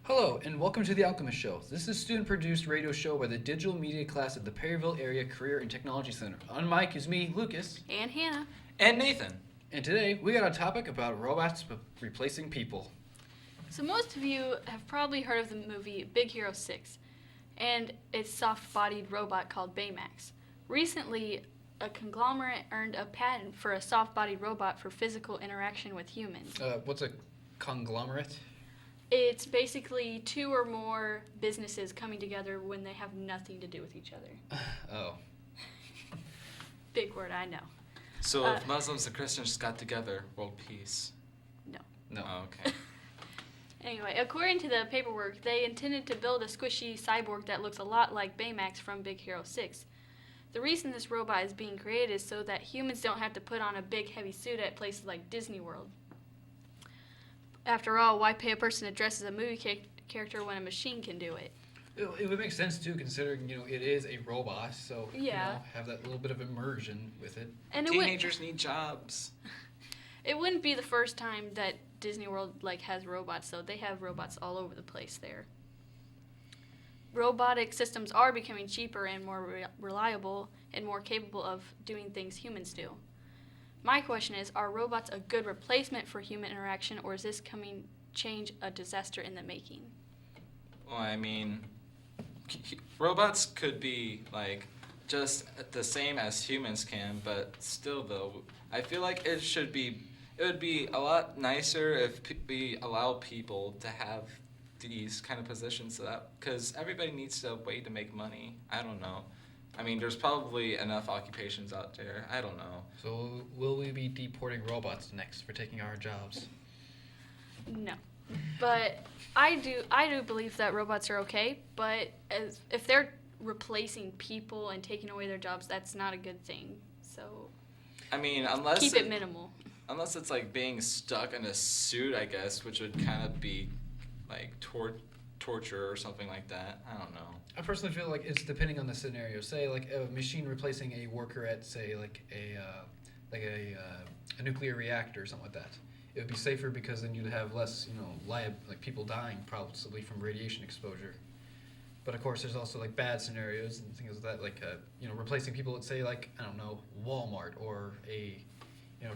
Hello, and welcome to The Alchemist Show. This is a student-produced radio show by the digital media class at the Perryville Area Career and Technology Center. On mic is me, Lucas. And Hannah. And Nathan. And today, we got a topic about robots replacing people. So most of you have probably heard of the movie Big Hero 6 and its soft-bodied robot called Baymax. Recently, a conglomerate earned a patent for a soft-bodied robot for physical interaction with humans. What's a conglomerate? It's basically two or more businesses coming together when they have nothing to do with each other. Oh. Big word, I know. So if Muslims and Christians got together, world peace? No. No. Oh, okay. Anyway, according to the paperwork, they intended to build a squishy cyborg that looks a lot like Baymax from Big Hero 6. The reason this robot is being created is so that humans don't have to put on a big heavy suit at places like Disney World. After all, why pay a person to dress as a movie character when a machine can do it? It would make sense, too, considering, it is a robot, so, Yeah. have that little bit of immersion with it. And Teenagers need jobs. It wouldn't be the first time that Disney World has robots, though. They have robots all over the place there. Robotic systems are becoming cheaper and more reliable and more capable of doing things humans do. My question is, are robots a good replacement for human interaction, or is this change a disaster in the making? Well, I mean, robots could be just the same as humans can, but still though, I feel like it would be a lot nicer if we allow people to have these kind of positions, because everybody needs a way to make money. I don't know. I mean, there's probably enough occupations out there. I don't know. So, will we be deporting robots next for taking our jobs? No. But I do believe that robots are okay, but if they're replacing people and taking away their jobs, that's not a good thing. So I mean, unless keep it minimal. Unless it's like being stuck in a suit, I guess, which would kind of be like torture or something like that. I don't know. I personally feel like it's depending on the scenario. Say like a machine replacing a worker at say like a nuclear reactor or something like that. It would be safer because then you'd have less like people dying possibly from radiation exposure. But of course, there's also like bad scenarios and things like that, like replacing people at say like I don't know Walmart or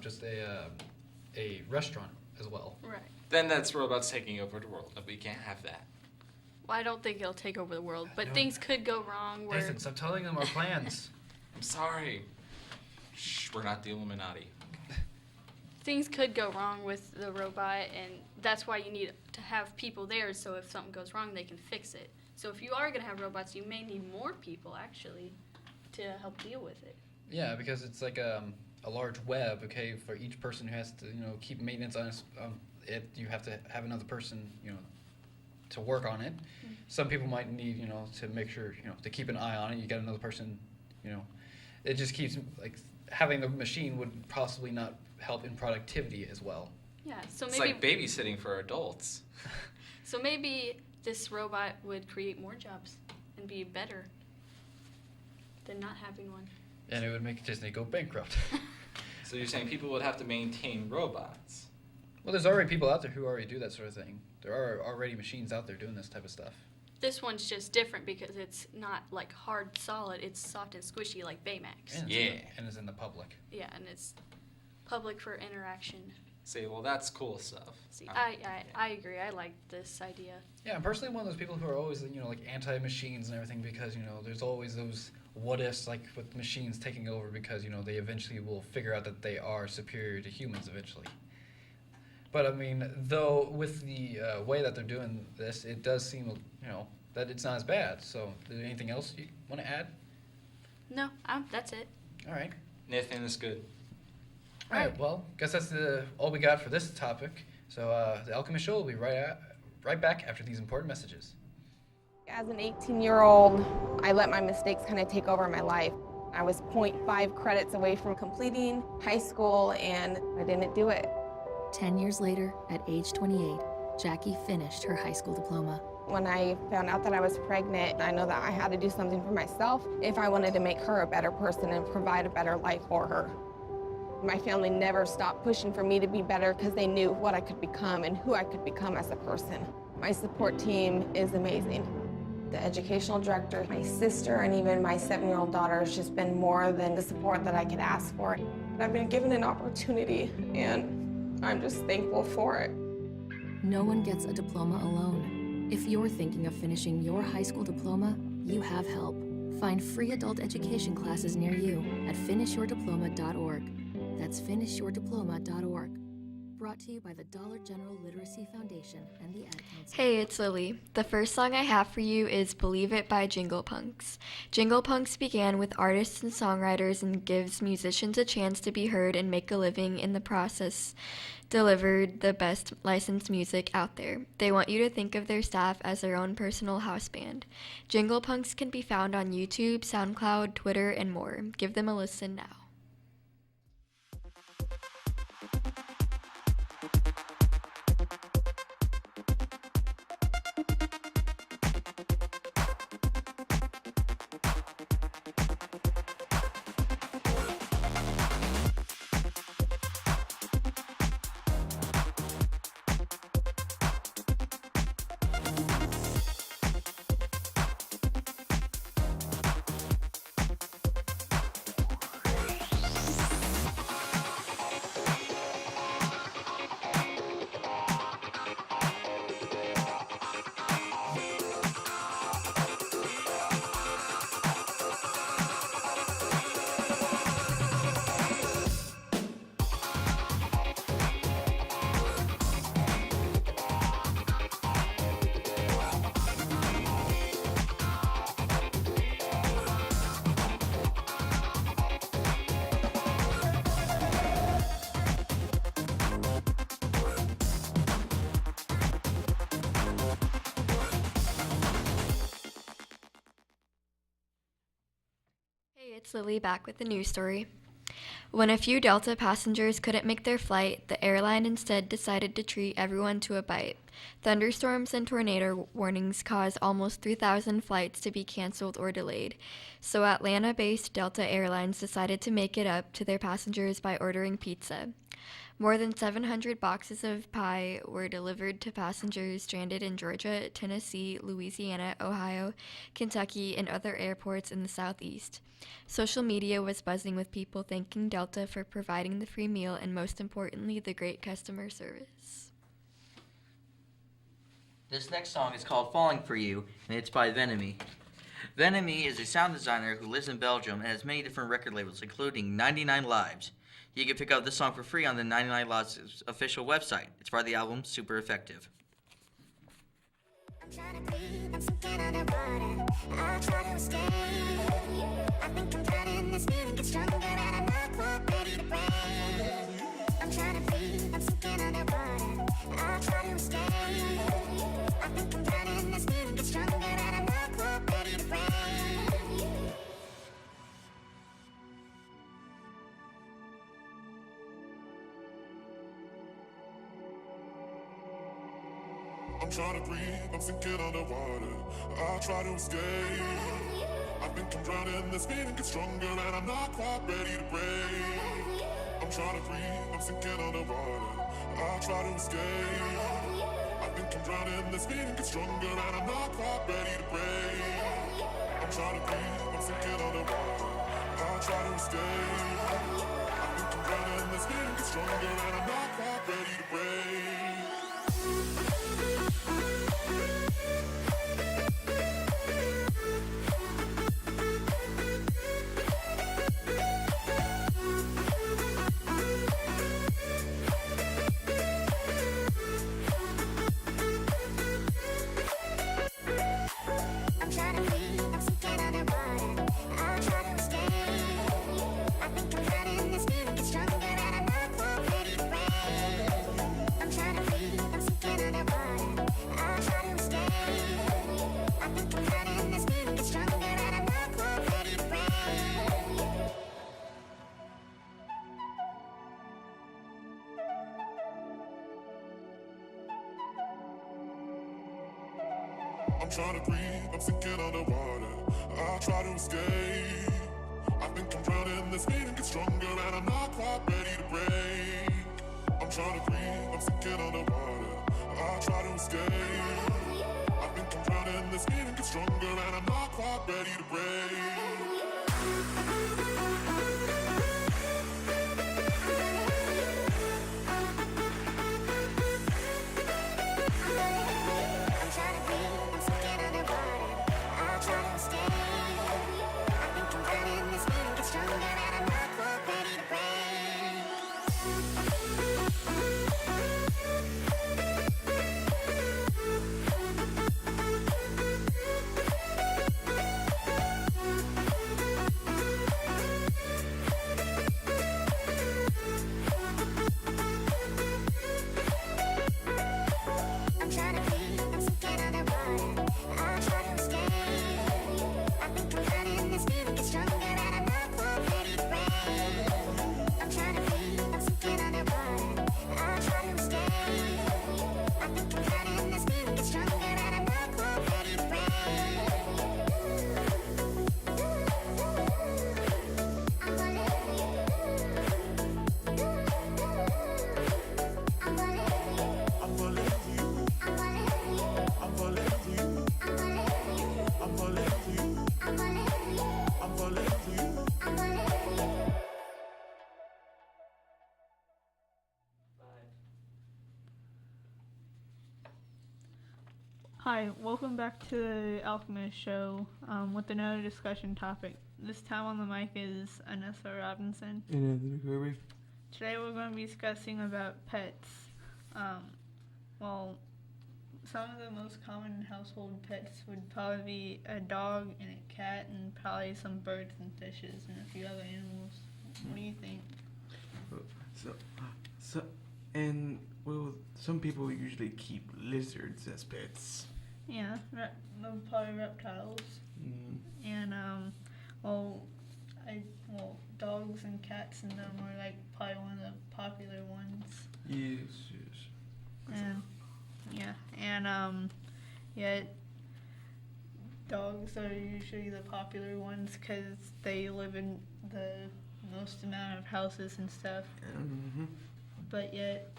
just a restaurant as well. Right. Then that's robots taking over the world, and we can't have that. Well, I don't think it'll take over the world, but things could go wrong. Nathan, stop telling them our plans. I'm sorry. Shh, we're not the Illuminati. Things could go wrong with the robot, and that's why you need to have people there, so if something goes wrong, they can fix it. So if you are going to have robots, you may need more people, actually, to help deal with it. Yeah, because it's like a large web, okay, for each person who has to, keep maintenance on it, you have to have another person, to work on it. Mm-hmm. Some people might need, to make sure, to keep an eye on it. You got another person, it just keeps, like, having the machine would possibly not help in productivity as well. Yeah, so it's maybe... like babysitting for adults. So maybe this robot would create more jobs and be better than not having one. And it would make Disney go bankrupt. So you're saying people would have to maintain robots? Well, there's already people out there who already do that sort of thing. There are already machines out there doing this type of stuff. This one's just different because it's not like hard, solid. It's soft and squishy like Baymax. And it's in the public. Yeah, and it's public for interaction. See, well, that's cool stuff. See, I agree. I like this idea. Yeah, I'm personally one of those people who are always, like anti-machines and everything because, there's always those what-ifs, like with machines taking over because, they eventually will figure out that they are superior to humans eventually. But, I mean, though, with the way that they're doing this, it does seem, that it's not as bad. So, is there anything else you want to add? No, that's it. All right. Nathan is good. All right, well, guess that's all we got for this topic. So, the Alchemist Show will be right back after these important messages. As an 18-year-old, I let my mistakes kind of take over my life. I was 0.5 credits away from completing high school, and I didn't do it. 10 years later, at age 28, Jackie finished her high school diploma. When I found out that I was pregnant, I know that I had to do something for myself if I wanted to make her a better person and provide a better life for her. My family never stopped pushing for me to be better because they knew what I could become and who I could become as a person. My support team is amazing. The educational director, my sister, and even my 7-year-old daughter has just been more than the support that I could ask for. I've been given an opportunity, and I'm just thankful for it. No one gets a diploma alone. If you're thinking of finishing your high school diploma, you have help. Find free adult education classes near you at finishyourdiploma.org. That's finishyourdiploma.org. Brought to you by the Dollar General Literacy Foundation and the Ad Council. Hey, it's Lily. The first song I have for you is Believe It by Jingle Punks. Jingle Punks began with artists and songwriters and gives musicians a chance to be heard and make a living in the process, delivered the best licensed music out there. They want you to think of their staff as their own personal house band. Jingle Punks can be found on YouTube, SoundCloud, Twitter, and more. Give them a listen now. Hey, it's Lily back with the news story. When a few Delta passengers couldn't make their flight, the airline instead decided to treat everyone to a bite. Thunderstorms and tornado warnings caused almost 3,000 flights to be canceled or delayed. So Atlanta-based Delta Airlines decided to make it up to their passengers by ordering pizza. More than 700 boxes of pie were delivered to passengers stranded in Georgia, Tennessee, Louisiana, Ohio, Kentucky, and other airports in the Southeast. Social media was buzzing with people thanking Delta for providing the free meal and, most importantly, the great customer service. This next song is called Falling For You, and it's by Venemy. Venemy is a sound designer who lives in Belgium and has many different record labels, including 99 Lives. You can pick up this song for free on the 99 Lives official website. It's part of the album Super Effective. I'm trying to breathe, I'm sinking underwater. I try to escape. I think I'm drowning, this feeling gets stronger and I'm not quite ready to break. I'm trying to breathe, I'm sinking underwater. I try to escape. I think I'm drowning, this feeling gets stronger and I'm not quite ready to break. I'm trying to breathe, I'm sinking underwater. I try to escape. I think I'm drowning, this feeling gets stronger and I'm not quite ready to break. I'm trying to breathe, I'm sinking underwater. I try to escape. I think I'm drowning, this feeling gets stronger and I'm not quite ready to break. I'm trying to breathe, I'm sinking underwater. I try to escape. I think I'm drowning, this feeling gets stronger and I'm not quite ready to break. I'm trying to breathe, I'm sinking underwater. I try to escape. I think I'm drowning, this feeling gets stronger and I'm not quite ready to break. I'm trying to breathe, I'm sinking underwater. I try to escape. I think I'm drowning, this feeling gets stronger and I'm not quite ready to break. I'm trying to breathe, I'm sinking underwater. I try to escape. I think I'm drowning, this feeling gets stronger and I'm not quite ready to break. I'm trying to breathe, I'm sinking underwater. I try to escape. this feeling gets stronger and I'm not quite ready to break. I'm trying to breathe, I'm sinking underwater. I'll try to escape. I think I'm drowning, this feeling gets stronger and I'm not quite ready to break. I'm trying to breathe, I'm sinking underwater. I'll try to escape. I think I'm drowning, this feeling gets stronger and I'm not quite ready to break. I'm trying to breathe, I'm sinking underwater. I'll try to escape. I think I'm drowning, this feeling gets stronger and I'm not quite ready to break. I'm falling for you. I'm falling for you. I'm falling for you. I'm falling for you. I'm falling for you. I'm falling for you. I'm falling for you. I'm falling for you. I'm falling for you. I'm falling for you. Hi, welcome back to the Alchemist Show with another discussion topic. This time on the mic is Anessa Robinson. And Anthony Kirby. Today we're going to be discussing about pets. Well, some of the most common household pets would probably be a dog and a cat and probably some birds and fishes and a few other animals. What do you think? And well, some people usually keep lizards as pets. Yeah, probably reptiles. And well, dogs and cats and them are like probably one of the popular ones. Yes. And yeah, dogs are usually the popular ones because they live in the most amount of houses and stuff. Mm-hmm. But yet,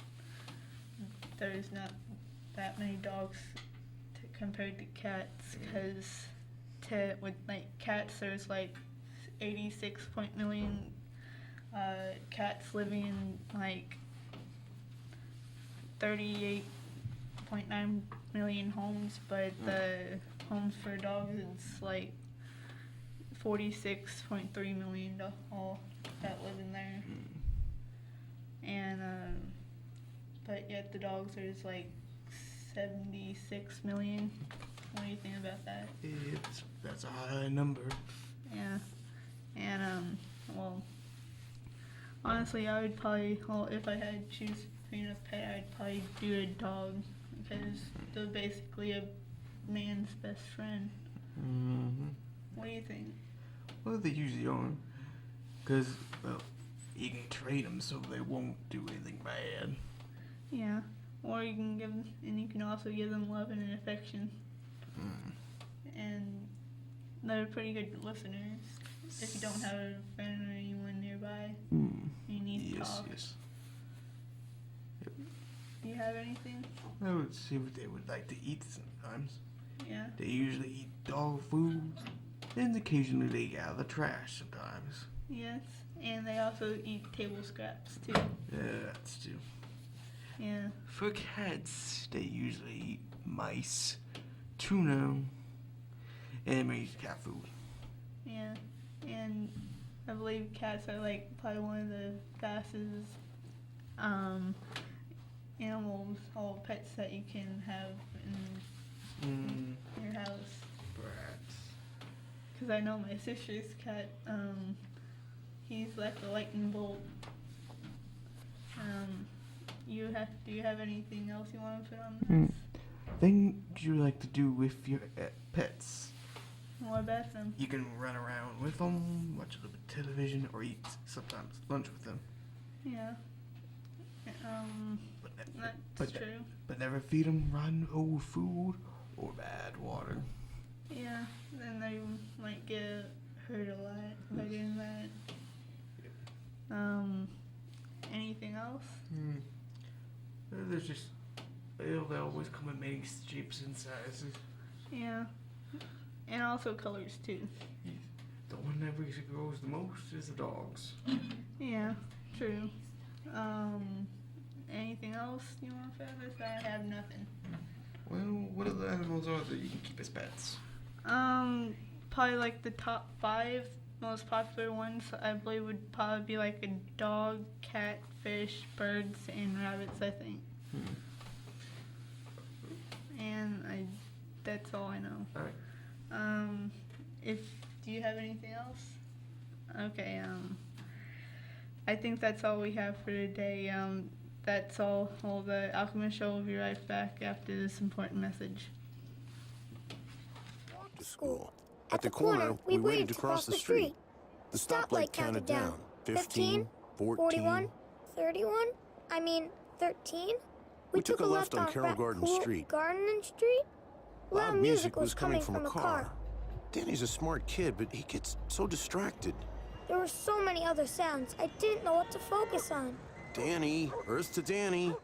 there's not that many dogs compared to cats because with like cats, there's like 86 million cats living in like 38.9 million homes, but the homes for dogs it's like 46.3 million all that live in there. And but yet the dogs there's like 76 million. What do you think about that? That's a high number. Yeah. And well, honestly, I would probably, well, if I had to choose between a pet, I'd probably do a dog because they're basically a man's best friend. Mm-hmm. What do you think? Well, they usually aren't, because well, you can train them so they won't do anything bad. Yeah. Or you can you can also give them love and affection. And they're pretty good listeners. If you don't have a friend or anyone nearby, you need to talk. Yes. Yep. Do you have anything? I would see what they would like to eat sometimes. Yeah. They usually eat dog food, and occasionally they get out of the trash sometimes. Yes. And they also eat table scraps too. Yeah, that's too. Yeah. For cats, they usually eat mice, tuna, and maybe cat food. Yeah. And I believe cats are like probably one of the fastest animals or pets that you can have in your house. Perhaps. Because I know my sister's cat, he's like a lightning bolt. Do you have anything else you want to put on this? Thing you like to do with your pets? What about them? You can run around with them, watch a little bit of television, or eat sometimes lunch with them. Yeah. That's true. But never feed them rotten old food or bad water. Yeah, then they might get hurt a lot by doing that. Anything else? There's just, they always come in many shapes and sizes. Yeah. And also colors too. The one that grows the most is the dogs. Yeah, true. Anything else you want to say? This I have nothing. Well, what other animals are there you can keep as pets? Probably like the top 5 most popular ones I believe would probably be like a dog, cat, fish, birds, and rabbits, I think. And that's all I know. Alright. Do you have anything else? Okay, I think that's all we have for today. That's all. Well, the Alchemist Show will be right back after this important message. To school. At the corner, we waited to cross the street. The stoplight counted down. 15, 14, 31? I mean, 13? We took a left on Carroll Garden Street. Garden Street? Loud music was coming from a car. Danny's a smart kid, but he gets so distracted. There were so many other sounds, I didn't know what to focus on. Danny, Earth to Danny.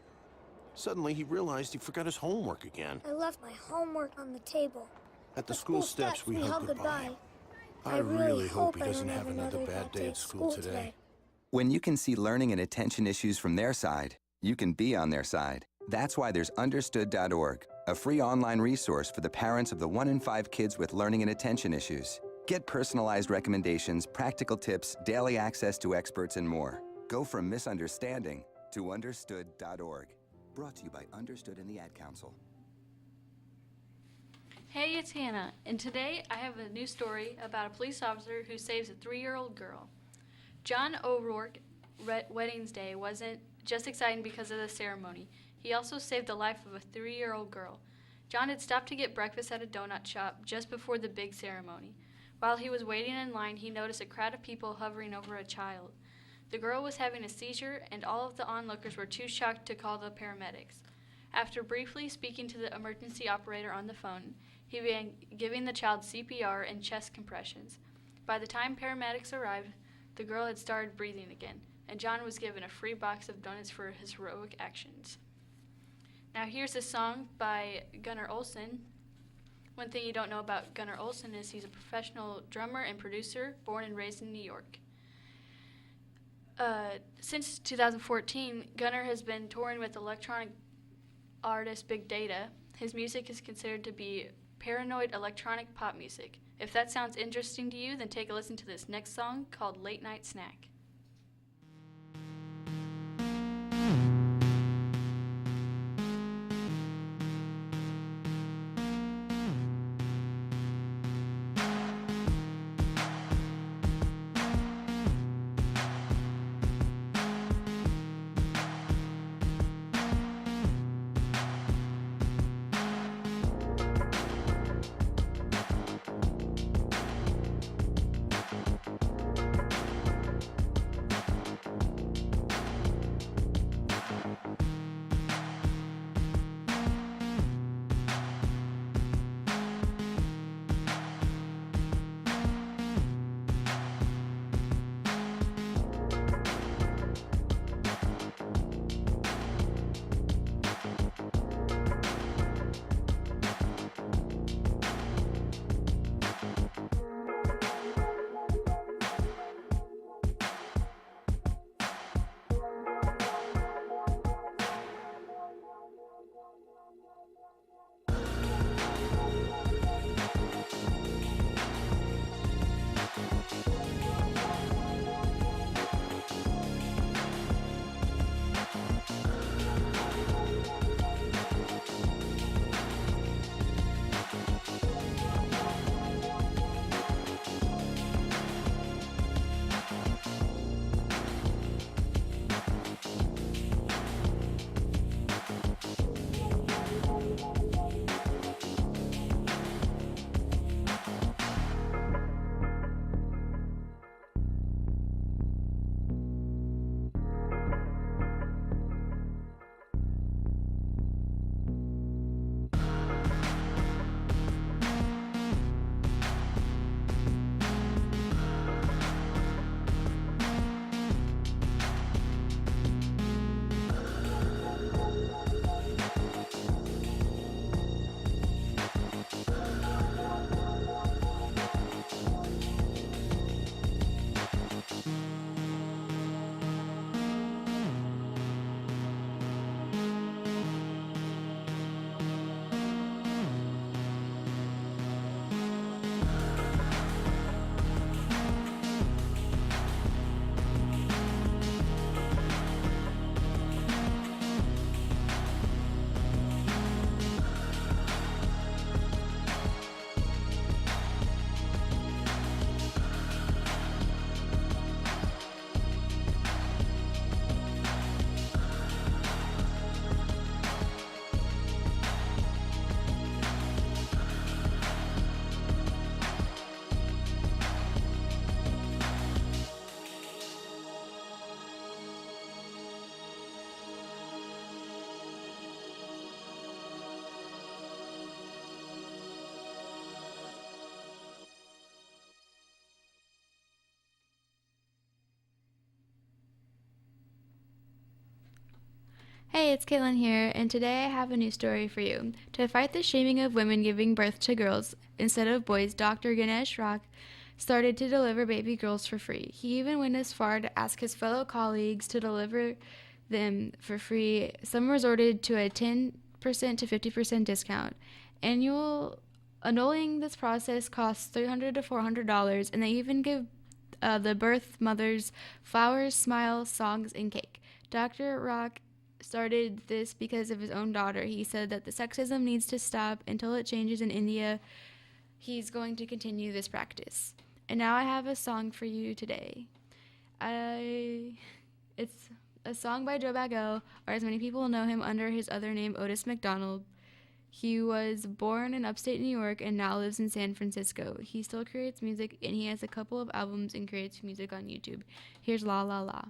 Suddenly he realized he forgot his homework again. I left my homework on the table. At the school steps, we hugged goodbye. I really hope he doesn't have another bad day at school today. When you can see learning and attention issues from their side, you can be on their side. That's why there's Understood.org, a free online resource for the parents of the 1 in 5 kids with learning and attention issues. Get personalized recommendations, practical tips, daily access to experts, and more. Go from misunderstanding to Understood.org. Brought to you by Understood and the Ad Council. Hey, it's Hannah, and today I have a new story about a police officer who saves a 3-year-old girl. John O'Rourke Weddings Day wasn't just exciting because of the ceremony. He also saved the life of a 3-year-old girl. John had stopped to get breakfast at a donut shop just before the big ceremony. While he was waiting in line, he noticed a crowd of people hovering over a child. The girl was having a seizure, and all of the onlookers were too shocked to call the paramedics. After briefly speaking to the emergency operator on the phone, he began giving the child CPR and chest compressions. By the time paramedics arrived, the girl had started breathing again, and John was given a free box of donuts for his heroic actions. Now here's a song by Gunnar Olsen. One thing you don't know about Gunnar Olsen is he's a professional drummer and producer, born and raised in New York. Since 2014, Gunnar has been touring with electronic artist Big Data. His music is considered to be paranoid electronic pop music. If that sounds interesting to you, then take a listen to this next song called Late Night Snack. Hey, it's Caitlin here, and today I have a new story for you. To fight the shaming of women giving birth to girls instead of boys, Dr. Ganesh Rock started to deliver baby girls for free. He even went as far to ask his fellow colleagues to deliver them for free. Some resorted to a 10% to 50% discount. Annulling this process costs $300 to $400, and they even give the birth mothers flowers, smiles, songs, and cake. Dr. Rock started this because of his own daughter. He said that the sexism needs to stop until it changes in India. He's going to continue this practice. And now I have a song for you today. It's a song by Joe Bago, or as many people know him under his other name, Otis McDonald. He was born in upstate New York and now lives in San Francisco. He still creates music, and he has a couple of albums and creates music on YouTube. Here's La La La.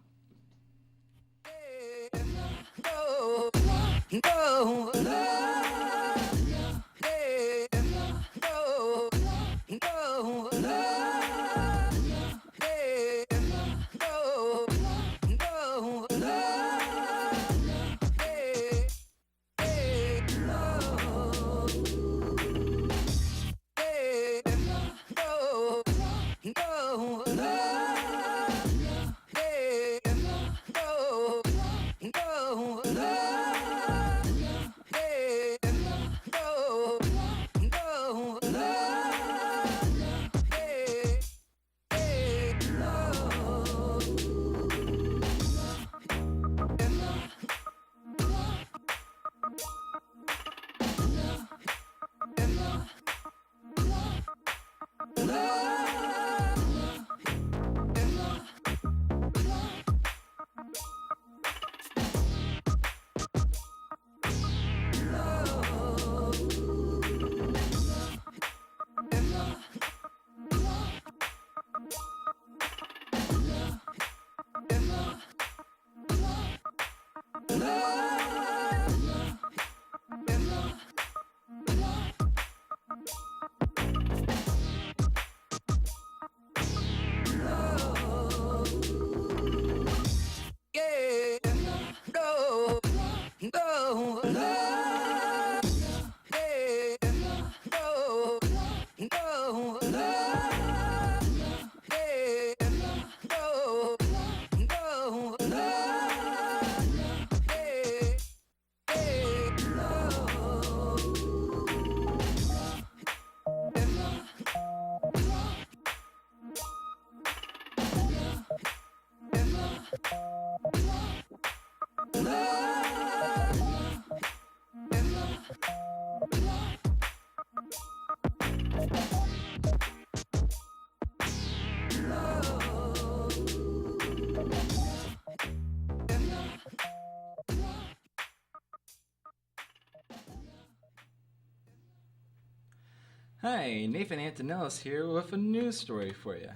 Hi, Nathan Antonellis here with a news story for you.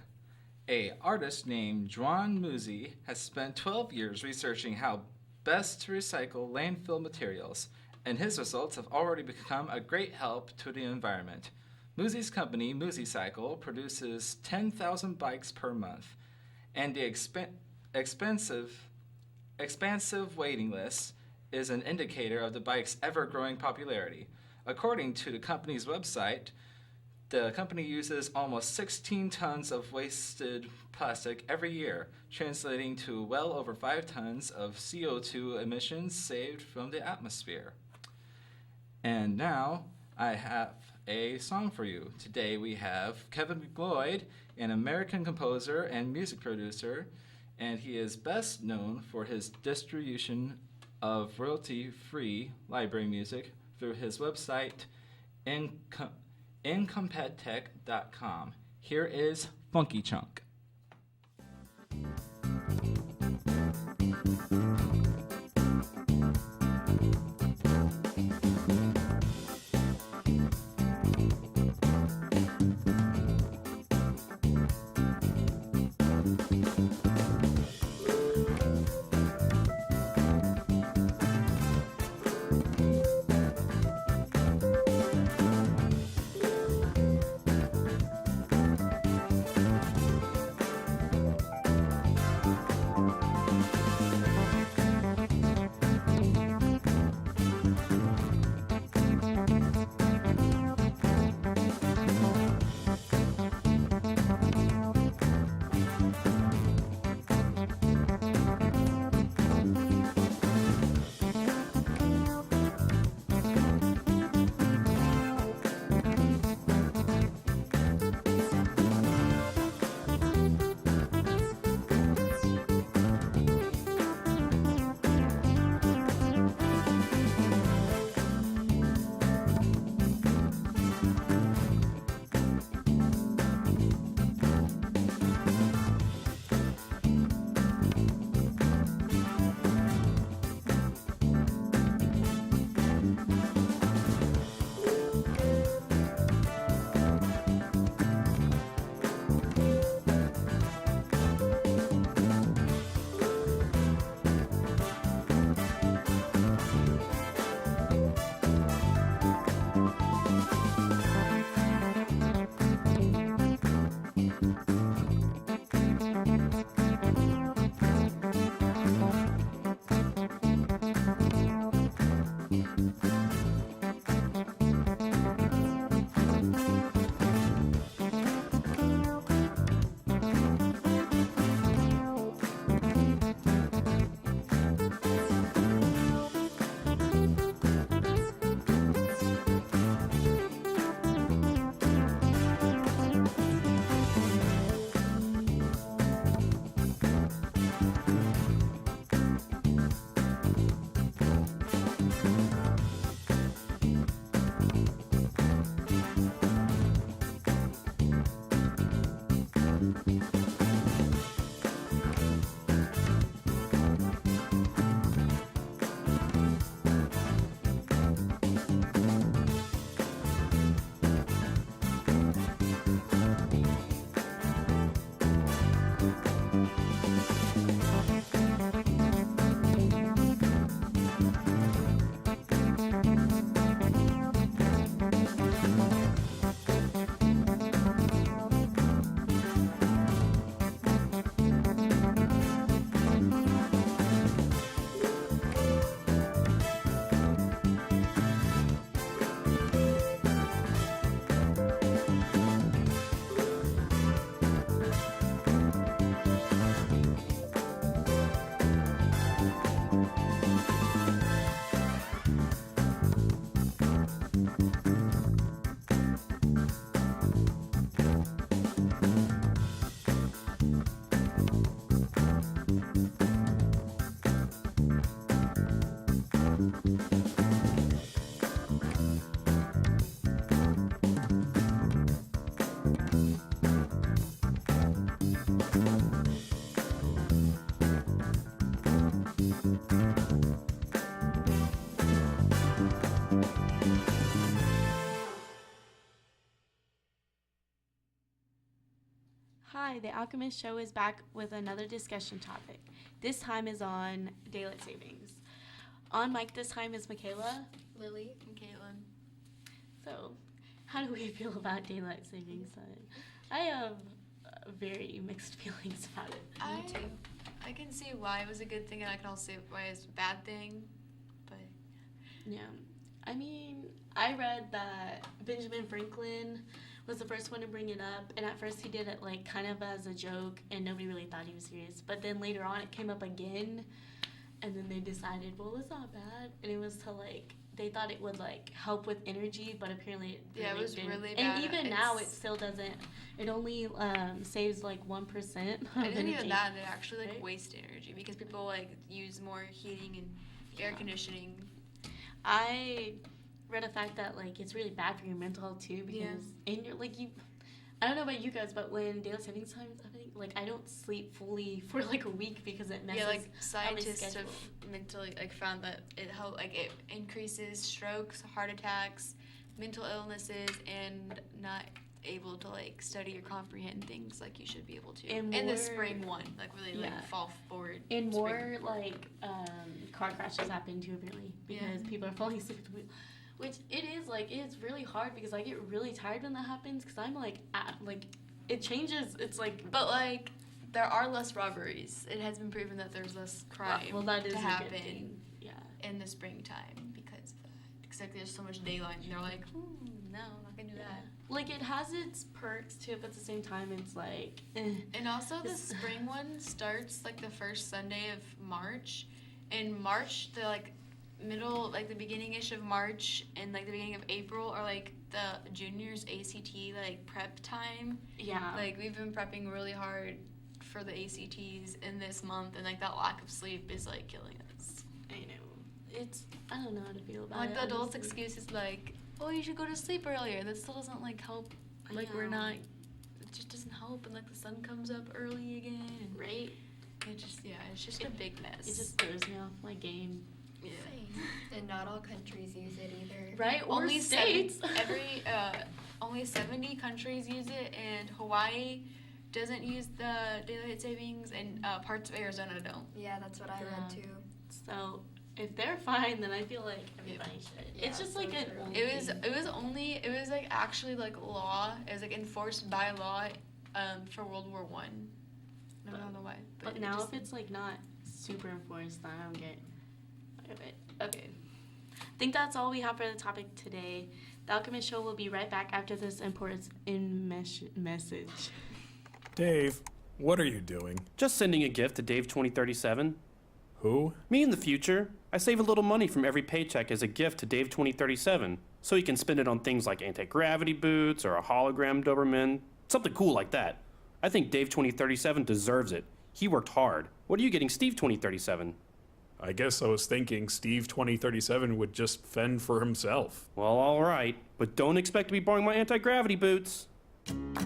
A artist named Juan Muzi has spent 12 years researching how best to recycle landfill materials, and his results have already become a great help to the environment. Muzi's company, Muzi Cycle, produces 10,000 bikes per month, and the expansive waiting list is an indicator of the bike's ever-growing popularity. According to the company's website, the company uses almost 16 tons of wasted plastic every year, translating to well over 5 tons of CO2 emissions saved from the atmosphere. And now I have a song for you. Today we have Kevin MacLeod, an American composer and music producer, and he is best known for his distribution of royalty-free library music through his website, incompetech.com. Here is Funky Chunk. Hi, the Alchemist Show is back with another discussion topic. This time is on daylight savings. On mic this time is Michaela, Lily, and Caitlin. So, how do we feel about daylight savings? I have very mixed feelings about it. I can see why it was a good thing, and I can also see why it's a bad thing. But yeah, I mean, I read that Benjamin Franklin was the first one to bring it up, and at first he did it like kind of as a joke, and nobody really thought he was serious. But then later on, it came up again, and then they decided, well, it's not bad, and it was to like they thought it would like help with energy, but apparently it was didn't. really bad. And even now, it still doesn't. It only saves like 1%. It isn't even that. It actually like wastes energy because people like use more heating and air conditioning. I read a fact that like it's really bad for your mental health too because in your like you. I don't know about you guys, but when daylight savings time is happening, like I don't sleep fully for like a week because it messes. Yeah, like up my scientists schedule. have mentally like found that it it increases strokes, heart attacks, mental illnesses, and not able to like study or comprehend things like you should be able to. And in the more- spring one, like really like fall forward. And spring more forward. like car crashes happen too apparently because people are falling asleep at the wheel. Which it is like it's really hard because I get really tired when that happens because I'm like it changes. It's like But like there are less robberies. It has been proven that there's less crime well, that is to a good happen thing. Yeah. in the springtime because of that. Because like there's so much daylight and they're like, no, I'm not gonna do that. Like it has its perks too, but at the same time it's like. And also the spring one starts like the first Sunday of March. In March, the like middle, like the beginning-ish of March and like the beginning of April are like the juniors ACT like prep time. Yeah. Like we've been prepping really hard for the ACTs in this month, and like that lack of sleep is like killing us. I know. I don't know how to feel about Like it. the adults' honestly. excuse is like, oh, you should go to sleep earlier. That still doesn't like help. Like we're know. not. It just doesn't help, and like the sun comes up early again. And Right. It just it's just a big mess. It just throws me off my game. Yeah. And not all countries use it either. Right? Or Only states. Only 70 countries use it, and Hawaii doesn't use the daylight savings, and parts of Arizona don't. Yeah, that's what I read too. So if they're fine, then I feel like everybody should. It's just like an old It was thing. like actually like law. It was like enforced by law for World War One. I don't know why. But now if it's like not super enforced, then I don't get it. Okay. I think that's all we have for the topic today. The Alchemist Show will be right back after this important message. Dave, what are you doing? Just sending a gift to Dave 2037. Who? Me in the future. I save a little money from every paycheck as a gift to Dave 2037, so he can spend it on things like anti-gravity boots or a hologram Doberman, something cool like that. I think Dave 2037 deserves it. He worked hard. What are you getting Steve 2037? I guess I was thinking Steve 2037 would just fend for himself. Well, all right, but don't expect to be borrowing my anti-gravity boots.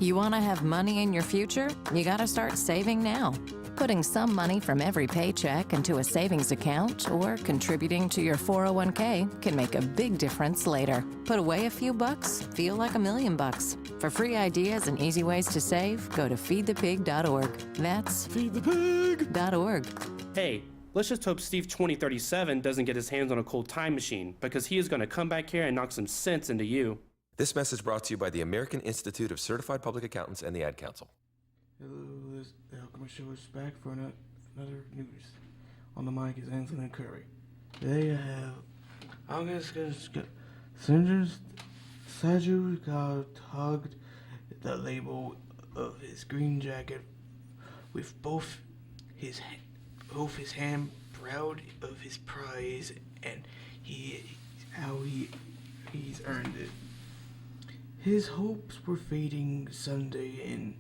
You want to have money in your future? You got to start saving now. Putting some money from every paycheck into a savings account or contributing to your 401k can make a big difference later. Put away a few bucks, feel like $1 million. For free ideas and easy ways to save, go to feedthepig.org. That's feedthepig.org. Hey, let's just hope Steve 2037 doesn't get his hands on a cold time machine, because he is going to come back here and knock some sense into you. This message brought to you by the American Institute of Certified Public Accountants and the Ad Council. Hello, the Alchemist Show is back for another news. On the mic is Anthony and Curry. Today I have August Sanders Saju got tugged the label of his green jacket with both his hand proud of his prize and he's earned it. His hopes were fading Sunday in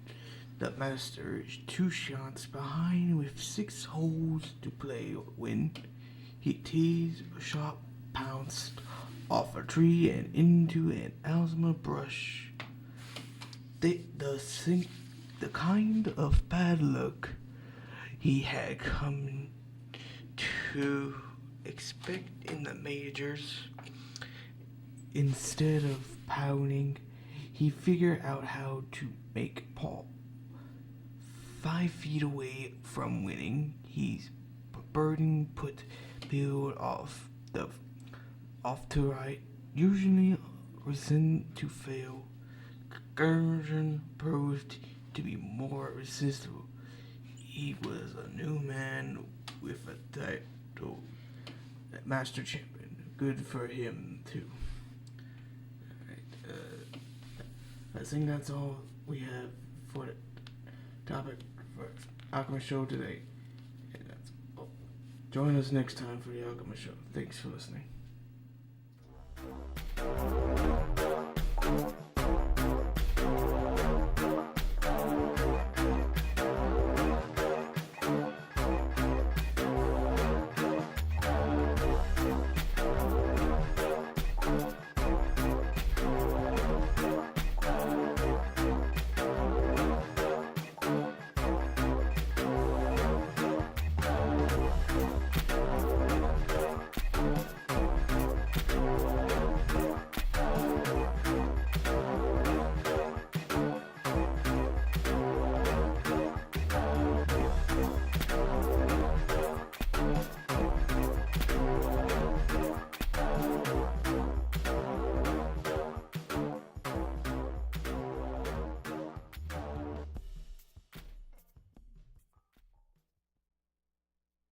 the Masters, 2 shots behind with 6 holes to play when he teased a shot bounced off a tree and into an asthma brush. The kind of bad luck he had come to expect in the majors instead of pouting, he figured out how to make Paul 5 feet away from winning. He's birding put Bill off to right, usually resent to fail. Gerson proved to be more resistible. He was a new man with a title, Master Champion. Good for him too. Alright, I think that's all we have for the topic for Alchemist Show today. And that's all. Join us next time for the Alchemist Show. Thanks for listening.